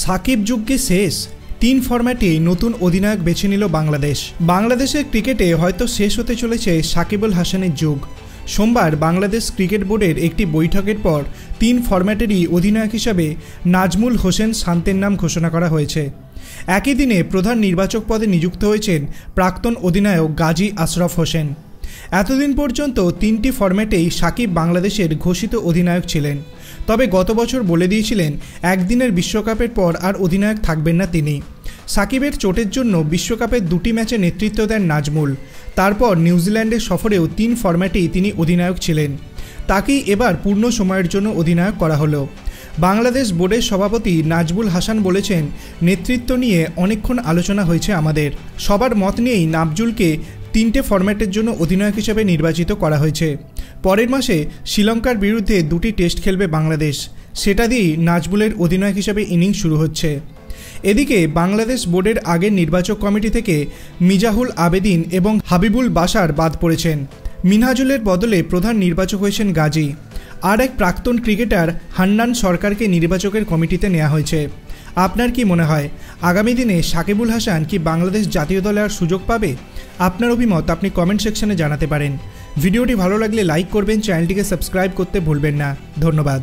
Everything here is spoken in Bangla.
সাকিব যুগকে শেষ। 3 ফরম্যাটে নতুন অধিনায়ক বেছে নিল বাংলাদেশ। বাংলাদেশের ক্রিকেটে হয়তো শেষ হতে চলেছে সাকিবুল হাসানের যুগ। সোমবার বাংলাদেশ ক্রিকেট বোর্ডের একটি বৈঠকের পর 3 ফরম্যাটেরই অধিনায়ক হিসাবে নাজমুল হোসেন শান্তের নাম ঘোষণা করা হয়েছে। একই দিনে প্রধান নির্বাচক পদে নিযুক্ত হয়েছেন প্রাক্তন অধিনায়ক গাজী আশরাফ হোসেন। এতদিন পর্যন্ত 3টি ফরম্যাটেই সাকিব বাংলাদেশের ঘোষিত অধিনায়ক ছিলেন। তবে গত বছর বলে দিয়েছিলেন একদিনের বিশ্বকাপের পর আর অধিনায়ক থাকবেন না তিনি। সাকিবের চোটের জন্য বিশ্বকাপের 2টি ম্যাচে নেতৃত্ব দেন নাজমুল। তারপর নিউজিল্যান্ডের সফরেও 3 ফরম্যাটেই তিনি অধিনায়ক ছিলেন। তাকেই এবার পূর্ণ সময়ের জন্য অধিনায়ক করা হলো। বাংলাদেশ বোর্ডের সভাপতি নাজমুল হাসান বলেছেন, নেতৃত্ব নিয়ে অনেকক্ষণ আলোচনা হয়েছে আমাদের। সবার মত নিয়েই নাজমুলকে 3টে ফরম্যাটের জন্য অধিনায়ক হিসেবে নির্বাচিত করা হয়েছে। পরের মাসে শ্রীলঙ্কার বিরুদ্ধে 2টি টেস্ট খেলবে বাংলাদেশ। সেটা দিয়েই নাজমুলের অধিনায়ক হিসেবে ইনিংস শুরু হচ্ছে। এদিকে বাংলাদেশ বোর্ডের আগের নির্বাচক কমিটি থেকে মিজাহুল আবেদিন এবং হাবিবুল বাশার বাদ পড়েছেন। মিনহাজুলের বদলে প্রধান নির্বাচক হয়েছেন গাজী। আর এক প্রাক্তন ক্রিকেটার হান্নান সরকারকে নির্বাচকের কমিটিতে নেওয়া হয়েছে। আপনার কি মনে হয় আগামী দিনে সাকিবুল হাসান কি বাংলাদেশ জাতীয় দলে আর সুযোগ পাবে? আপনার অভিমত আপনি কমেন্ট সেকশনে জানাতে পারেন। ভিডিওটি ভালো লাগলে লাইক করবেন, চ্যানেলটিকে সাবস্ক্রাইব করতে ভুলবেন না। ধন্যবাদ।